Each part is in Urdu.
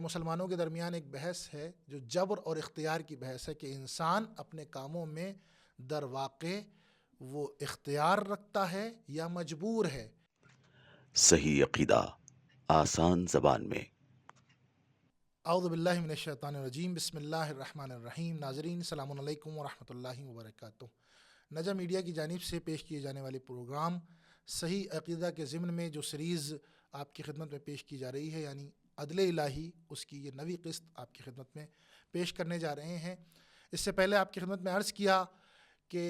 مسلمانوں کے درمیان ایک بحث ہے جو جبر اور اختیار کی بحث ہے کہ انسان اپنے کاموں میں در واقع وہ اختیار رکھتا ہے یا مجبور ہے۔ صحیح عقیدہ آسان زبان میں۔ اعوذ باللہ من الشیطان الرجیم، بسم اللہ الرحمن الرحیم۔ ناظرین السلام علیکم ورحمۃ اللہ وبرکاتہ۔ نجم میڈیا کی جانب سے پیش کیے جانے والے پروگرام صحیح عقیدہ کے ضمن میں جو سیریز آپ کی خدمت میں پیش کی جا رہی ہے، یعنی عدل الہی، اس کی یہ نویں قسط آپ کی خدمت میں پیش کرنے جا رہے ہیں۔ اس سے پہلے آپ کی خدمت میں عرض کیا کہ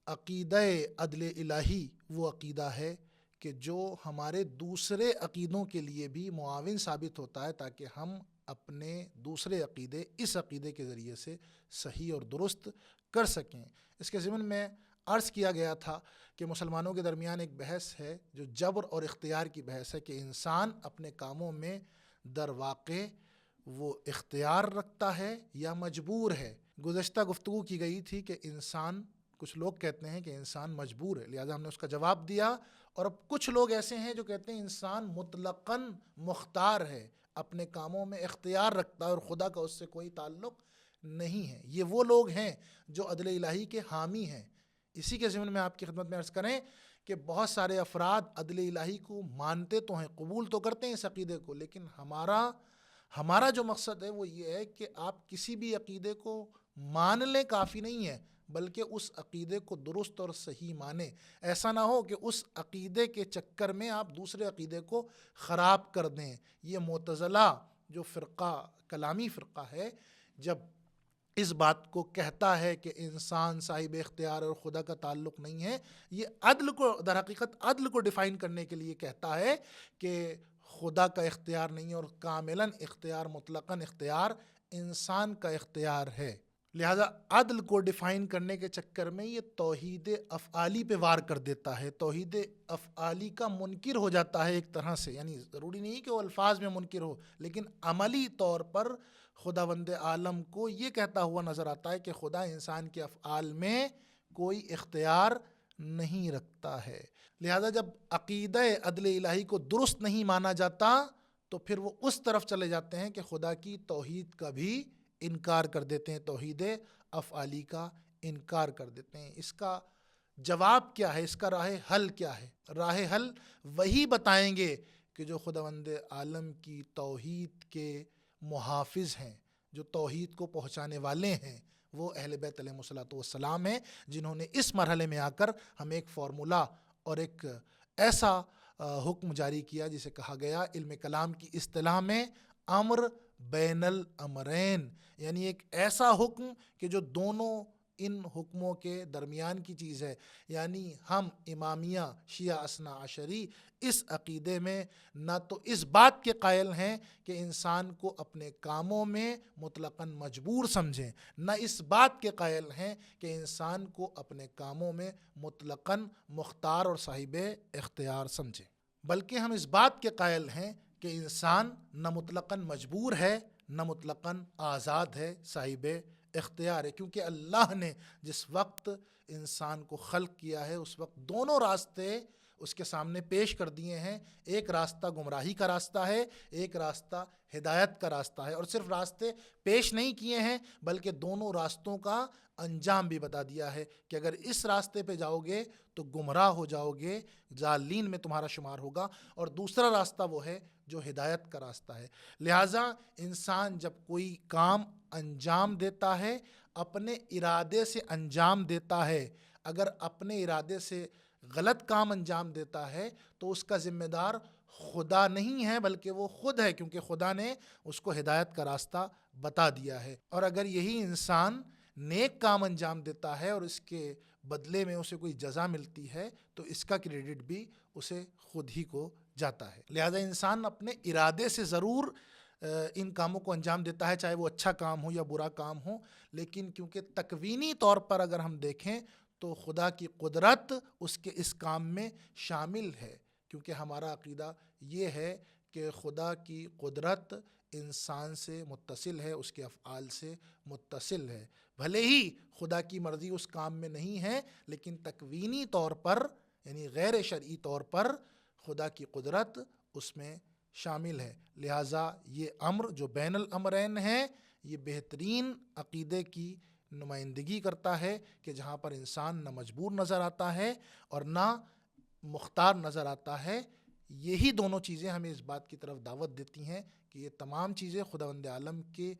عقیدہ عدل الہی وہ عقیدہ ہے کہ جو ہمارے دوسرے عقیدوں کے لیے بھی معاون ثابت ہوتا ہے، تاکہ ہم اپنے دوسرے عقیدے اس عقیدے کے ذریعے سے صحیح اور درست کر سکیں۔ اس کے ضمن میں عرض کیا گیا تھا کہ مسلمانوں کے درمیان ایک بحث ہے جو جبر اور اختیار کی بحث ہے کہ انسان اپنے کاموں میں در واقع وہ اختیار رکھتا ہے یا مجبور ہے۔ گزشتہ گفتگو کی گئی تھی کہ انسان، کچھ لوگ کہتے ہیں کہ انسان مجبور ہے، لہذا ہم نے اس کا جواب دیا، اور اب کچھ لوگ ایسے ہیں جو کہتے ہیں انسان مطلقاً مختار ہے، اپنے کاموں میں اختیار رکھتا ہے اور خدا کا اس سے کوئی تعلق نہیں ہے۔ یہ وہ لوگ ہیں جو عدل الہی کے حامی ہیں۔ اسی کے ضمن میں آپ کی خدمت میں عرض کریں کہ بہت سارے افراد عدل الہی کو مانتے تو ہیں، قبول تو کرتے ہیں اس عقیدے کو، لیکن ہمارا جو مقصد ہے وہ یہ ہے کہ آپ کسی بھی عقیدے کو مان لیں کافی نہیں ہے، بلکہ اس عقیدے کو درست اور صحیح مانیں۔ ایسا نہ ہو کہ اس عقیدے کے چکر میں آپ دوسرے عقیدے کو خراب کر دیں۔ یہ معتزلہ جو فرقہ، کلامی فرقہ ہے، جب اس بات کو کہتا ہے کہ انسان صاحب اختیار اور خدا کا تعلق نہیں ہے، یہ عدل کو، در حقیقت عدل کو ڈیفائن کرنے کے لیے کہتا ہے کہ خدا کا اختیار نہیں ہے، اور کاملاً اختیار، مطلقاً اختیار انسان کا اختیار ہے۔ لہذا عدل کو ڈیفائن کرنے کے چکر میں یہ توحید افعالی پہ وار کر دیتا ہے، توحید افعالی کا منکر ہو جاتا ہے ایک طرح سے۔ یعنی ضروری نہیں کہ وہ الفاظ میں منکر ہو، لیکن عملی طور پر خداوند عالم کو یہ کہتا ہوا نظر آتا ہے کہ خدا انسان کے افعال میں کوئی اختیار نہیں رکھتا ہے۔ لہذا جب عقیدہ عدل الہی کو درست نہیں مانا جاتا تو پھر وہ اس طرف چلے جاتے ہیں کہ خدا کی توحید کا بھی انکار کر دیتے ہیں، توحید افعالی کا انکار کر دیتے ہیں۔ اس کا جواب کیا ہے؟ اس کا راہ حل کیا ہے؟ راہ حل وہی بتائیں گے کہ جو خداوند عالم کی توحید کے محافظ ہیں، جو توحید کو پہنچانے والے ہیں، وہ اہل بیت علیہم الصلوۃ والسلام ہیں، جنہوں نے اس مرحلے میں آ کر ہمیں ایک فارمولا اور ایک ایسا حکم جاری کیا جسے کہا گیا علم کلام کی اصطلاح میں امر بین الامرین، یعنی ایک ایسا حکم کہ جو دونوں ان حکموں کے درمیان کی چیز ہے۔ یعنی ہم امامیہ، شیعہ اثنا عشری، اس عقیدے میں نہ تو اس بات کے قائل ہیں کہ انسان کو اپنے کاموں میں مطلقاً مجبور سمجھیں، نہ اس بات کے قائل ہیں کہ انسان کو اپنے کاموں میں مطلقاً مختار اور صاحب اختیار سمجھیں، بلکہ ہم اس بات کے قائل ہیں کہ انسان نہ مطلقاً مجبور ہے، نہ مطلقاً آزاد ہے، صاحب اختیار ہے۔ کیونکہ اللہ نے جس وقت انسان کو خلق کیا ہے اس وقت دونوں راستے اس کے سامنے پیش کر دیے ہیں۔ ایک راستہ گمراہی کا راستہ ہے، ایک راستہ ہدایت کا راستہ ہے، اور صرف راستے پیش نہیں کیے ہیں بلکہ دونوں راستوں کا انجام بھی بتا دیا ہے کہ اگر اس راستے پہ جاؤ گے تو گمراہ ہو جاؤ گے، ضالین میں تمہارا شمار ہوگا، اور دوسرا راستہ وہ ہے جو ہدایت کا راستہ ہے۔ لہٰذا انسان جب کوئی کام انجام دیتا ہے اپنے ارادے سے انجام دیتا ہے، اگر اپنے ارادے سے غلط کام انجام دیتا ہے تو اس کا ذمہ دار خدا نہیں ہے بلکہ وہ خود ہے، کیونکہ خدا نے اس کو ہدایت کا راستہ بتا دیا ہے۔ اور اگر یہی انسان نیک کام انجام دیتا ہے اور اس کے بدلے میں اسے کوئی جزا ملتی ہے تو اس کا کریڈٹ بھی اسے خود ہی کو جاتا ہے۔ لہذا انسان اپنے ارادے سے ضرور ان کاموں کو انجام دیتا ہے، چاہے وہ اچھا کام ہو یا برا کام ہو، لیکن کیونکہ تکوینی طور پر اگر ہم دیکھیں تو خدا کی قدرت اس کے اس کام میں شامل ہے، کیونکہ ہمارا عقیدہ یہ ہے کہ خدا کی قدرت انسان سے متصل ہے، اس کے افعال سے متصل ہے۔ بھلے ہی خدا کی مرضی اس کام میں نہیں ہے، لیکن تکوینی طور پر، یعنی غیر شرعی طور پر خدا کی قدرت اس میں شامل ہے۔ لہٰذا یہ امر جو بین الامرین ہے یہ بہترین عقیدے کی نمائندگی کرتا ہے کہ جہاں پر انسان نہ مجبور نظر آتا ہے اور نہ مختار نظر آتا ہے۔ یہی دونوں چیزیں ہمیں اس بات کی طرف دعوت دیتی ہیں کہ یہ تمام چیزیں خداوند عالم کے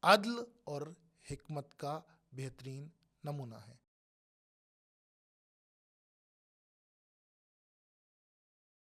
عدل اور حکمت کا بہترین نمونہ ہیں۔